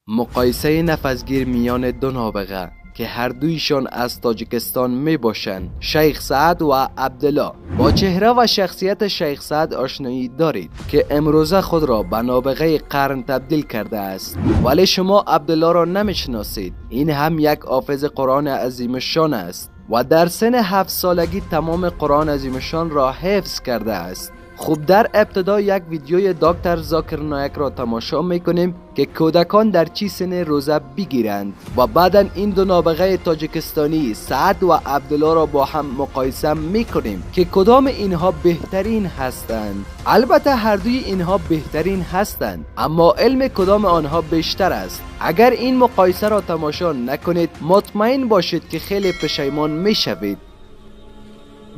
مقایسه نفسگیر میان دو نابغه که هر دویشان از تاجیکستان می باشند، شیخ سعد و عبدالله. با چهره و شخصیت شیخ سعد آشنایی دارید که امروزه خود را به نابغه قرن تبدیل کرده است، ولی شما عبدالله را نمیشناسید. این هم یک حافظ قرآن عظیم شان است و در سن 7 سالگی تمام قرآن عظیم شان را حفظ کرده است. خوب، در ابتدا یک ویدیوی دکتر ذاکر نایک را تماشا میکنیم که کودکان در چی سن روزه بگیرند و بعدا این دو نابغه تاجیکستانی سعد و عبدالله را با هم مقایسه میکنیم که کدام اینها بهترین هستند. البته هر دوی اینها بهترین هستند، اما علم کدام آنها بیشتر است. اگر این مقایسه را تماشا نکنید مطمئن باشید که خیلی پشیمان میشوید.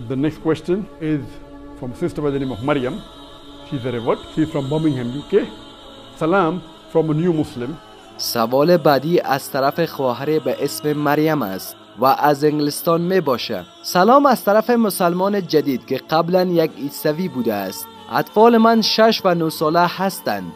The next question is from a sister by the name of Maryam. She's a revert. She's from Birmingham, UK. Salam from a new Muslim. سوال بعدی از طرف خواهر به اسم مریم است و از انگلستان می باشه. سلام از طرف مسلمان جدید که قبلا یک عیسوی بوده است. اطفال من 6 و 9 ساله هستند.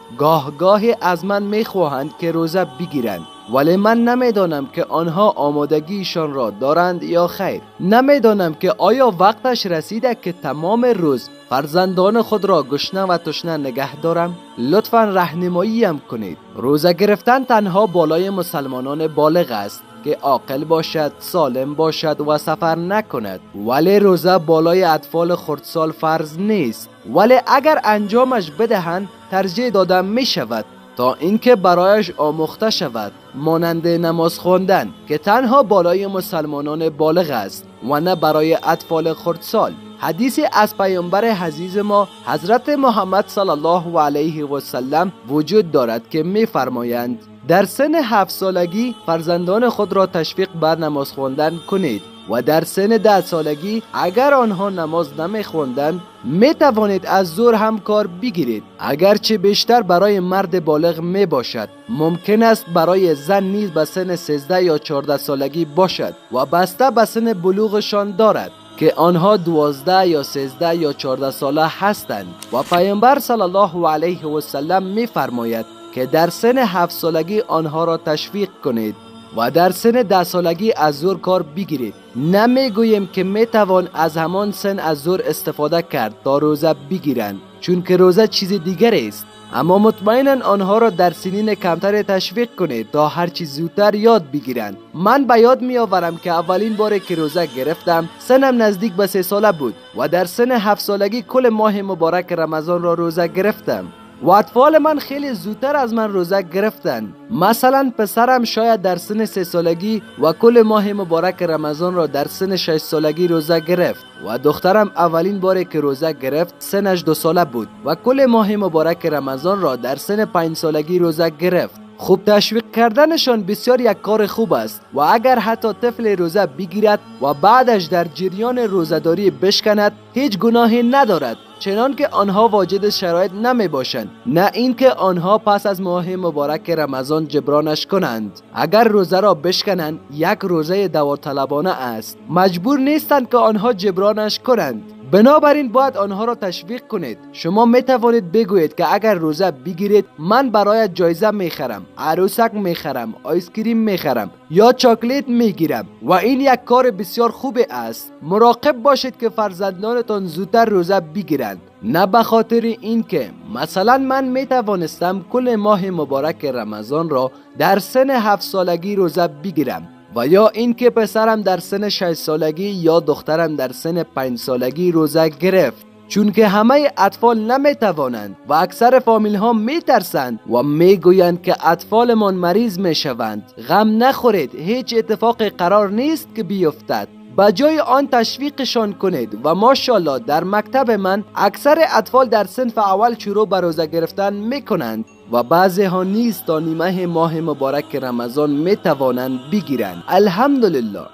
گاهی از من می خواهند که روزه بگیرند، ولی من نمیدانم که آنها آمادگیشان را دارند یا خیر. نمیدانم که آیا وقتش رسیده که تمام روز فرزندان خود را گشنه و تشنه نگه دارم؟ لطفاً راهنماییم کنید. روزه گرفتن تنها بالای مسلمانان بالغ است که عاقل باشد، سالم باشد و سفر نکند، ولی روزه بالای اطفال خردسال فرض نیست. ولی اگر انجامش بدهند ترجیح داده می شود تا اینکه برایش آموخته شود، مانند نماز خواندن که تنها بالای مسلمانان بالغ است و نه برای اطفال خردسال. حدیثی از پیامبر عزیز ما حضرت محمد صلی الله علیه و سلم وجود دارد که می‌فرمایند در سن 7 سالگی فرزندان خود را تشویق بر نماز خواندن کنید و در سن 10 سالگی اگر آنها نماز نمی‌خواندند می توانید از ظهر هم کار بگیرید. اگرچه بیشتر برای مرد بالغ می باشد، ممکن است برای زن نیز به سن 13 یا 14 سالگی باشد و بسته به سن بلوغشان دارد که آنها 12 یا 13 یا 14 ساله هستند و پیامبر صلی الله علیه و سلم می فرماید که در سن 7 سالگی آنها را تشویق کنید و در سن 10 سالگی از ظهر کار بگیرید. نمی گویم که می توان از همان سن از ظهر استفاده کرد تا روزه بگیرند، چون که روزه چیز دیگر است، اما مطمئنا آنها را در سنین کمتر تشویق کنید تا هر چیز زودتر یاد بگیرند. من به یاد می آورم که اولین بار که روزه گرفتم سنم نزدیک به 3 ساله بود و در سن 7 سالگی کل ماه مبارک رمضان را روزه گرفتم و اطفال من خیلی زودتر از من روزه گرفتند. مثلا پسرم شاید در سن 3 سالگی و کل ماه مبارک رمضان را در سن 6 سالگی روزه گرفت و دخترم اولین بار که روزه گرفت سنش 2 ساله بود و کل ماه مبارک رمضان را در سن 5 سالگی روزه گرفت. خوب، تشویق کردنشان بسیار یک کار خوب است و اگر حتی طفل روزه بگیرد و بعدش در جریان روزه‌داری بشکند هیچ گناهی ندارد، چنان که آنها واجد شرایط نمی باشند، نه اینکه آنها پس از ماه مبارک رمضان جبرانش کنند. اگر روزه را بشکنند یک روزه داوطلبانه است، مجبور نیستند که آنها جبرانش کنند. بنابراین باید آنها را تشویق کنید. شما می توانید بگویید که اگر روزه بگیرید من برایت جایزه میخرم، عروسک میخرم، آیسکریم میخرم یا چاکلیت میگیرم و این یک کار بسیار خوب است. مراقب باشید که فرزندانتان زودتر روزه بگیرند، نه به خاطر اینکه مثلا من می توانستم کل ماه مبارک رمضان را در سن 7 سالگی روزه بگیرم و یا اینکه پسرم در سن 6 سالگی یا دخترم در سن 5 سالگی روزه گرفت، چون که همه اطفال نمی توانند و اکثر فامیل ها می ترسند و می گویند که اطفالمان مریض می شوند. غم نخورید، هیچ اتفاقی قرار نیست که بیفتد. با جای آن تشویقشان کنید و ماشاءالله در مکتب من اکثر اطفال در صنف اول شروع به روزه گرفتن می کنند و بعضی ها نیز تا نیمه ماه مبارک رمضان می توانند بگیرند. الحمدلله.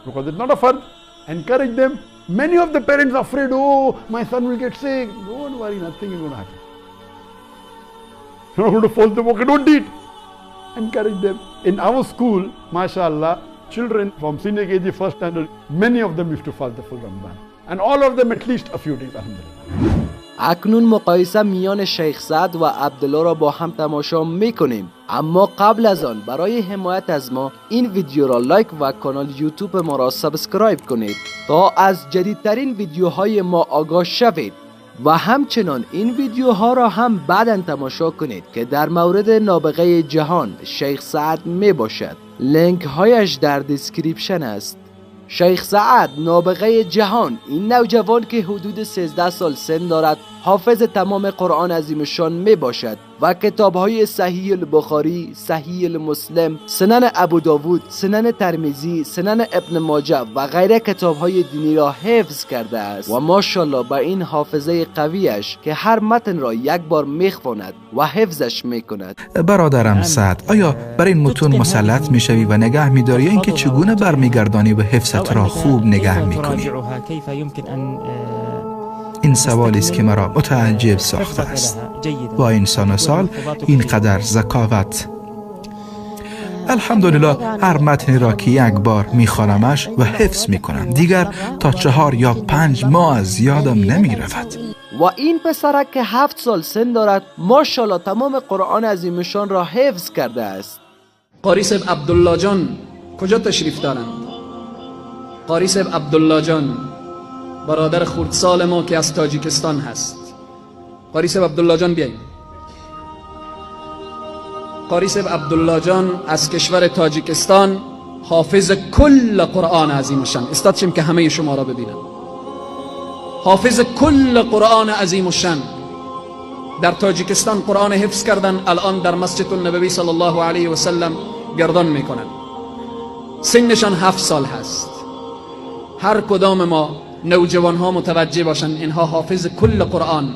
Because it's not a fard. Encourage them. Many of the parents are afraid, oh, my son will get sick. Don't worry, nothing is going to happen. You're not going to force them, okay, don't eat. Encourage them. In our school, mashallah, children from senior KG first standard, many of them used to fast the full Ramadan. And all of them at least a few days, alhamdulillah. اکنون مقایسه میان شیخ سعد و عبدالله را با هم تماشا میکنیم، اما قبل از آن برای حمایت از ما این ویدیو را لایک و کانال یوتیوب ما را سابسکرایب کنید تا از جدیدترین ویدیوهای ما آگاه شوید و همچنان این ویدیوها را هم بعداً تماشا کنید که در مورد نابغه جهان شیخ سعد می باشد. لینک هایش در دیسکریپشن است. شیخ سعد نابغه جهان، این نوجوان که حدود 13 سال سن دارد، حافظ تمام قرآن عظیم شان می باشد و کتاب‌های صحیح البخاری، صحیح المسلم، سنن ابو داود، سنن ترمذی، سنن ابن ماجه و غیره کتاب‌های دینی را حفظ کرده است و ماشاءالله با این حافظه قویش که هر متن را یک بار میخواند و حفظش میکند. برادرم سعد، آیا بر این متون مسلط میشوی و نگه میداری یا اینکه چگونه برمیگردانی و حفظت را خوب نگه میکنی؟ این سوالی است که مرا متعجب ساخته است. با این سن سال اینقدر ذکاوت. الحمدلله هر متنی را که یک بار میخوانمش و حفظ میکنم دیگر تا 4 یا 5 ماه از یادم نمیرود. و این پسرک که 7 سال سن دارد ماشاءالله تمام قرآن عظیمشان را حفظ کرده است. قاری صاحب عبدالله جان کجا تشریف دارند؟ قاری صاحب عبدالله جان برادر خردسال ما که از تاجیکستان هست. قاری صاحب عبدالله جان بیایید. قاری صاحب عبدالله جان از کشور تاجیکستان حافظ کل قرآن عظیم شان. استاد شیم که همه شما را ببینم. حافظ کل قرآن عظیم شان در تاجیکستان قرآن حفظ کردن، الان در مسجد النبوی صلی الله علیه و سلم گردان میکنن. سنشان 7 سال هست. هر کدام ما نوجوان ها متوجه باشن اینها حافظ کل قرآن.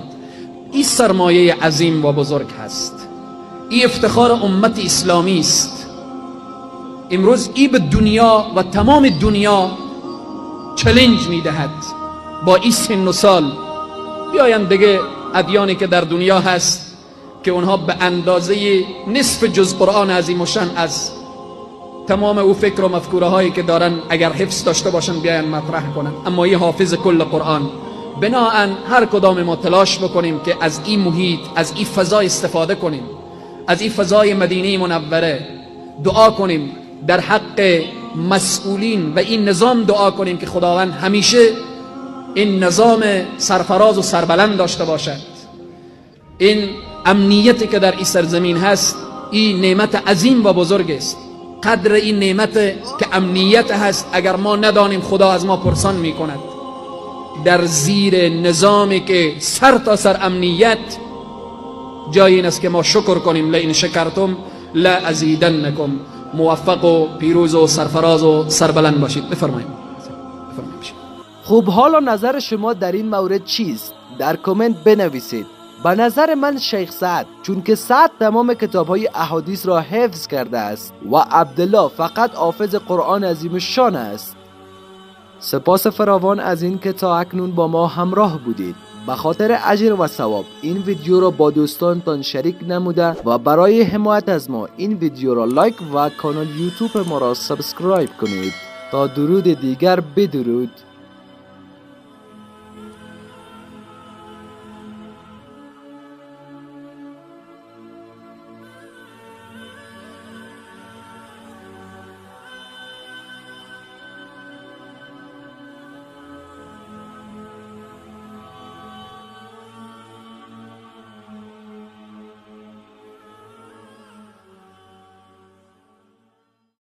این سرمایه عظیم و بزرگ هست. این افتخار امت اسلامی است. امروز این به دنیا و تمام دنیا چالش میدهد با این سن و سال بیاین دیگه ادیانی که در دنیا هست که اونها به اندازه نصف جز قرآن عظیم و شان از تمام او فکر و مفکوره هایی که دارن اگر حفظ داشته باشن بیاین مطرح کنن، اما این حافظ کل قرآن. بناهن هر کدام ما تلاش بکنیم که از این محیط، از این فضا استفاده کنیم، از این فضای مدینه منوره دعا کنیم، در حق مسئولین و این نظام دعا کنیم که خداوند همیشه این نظام سرفراز و سربلند داشته باشد. این امنیتی که در این سرزمین هست این نعمت عظیم و بزرگ است. قدر این نعمت که امنیت هست اگر ما ندانیم خدا از ما پرسان می کند. در زیر نظامی که سر تا سر امنیت، جای این است که ما شکر کنیم. لئن شکرتم لازیدنکم. موفق و پیروز و سرفراز و سربلند باشید. بفرمایید. خب حالا نظر شما در این مورد چیست؟ در کامنت بنویسید. به نظر من شیخ سعد، چون که سعد تمام کتاب‌های احادیث را حفظ کرده است و عبدالله فقط حافظ قرآن عظیم شان است. سپاس فراوان از این که تا اکنون با ما همراه بودید. به خاطر اجر و ثواب این ویدیو را با دوستانتان شریک نموده و برای حمایت از ما این ویدیو را لایک و کانال یوتیوب ما را سابسکرایب کنید. تا درود دیگر بدرود.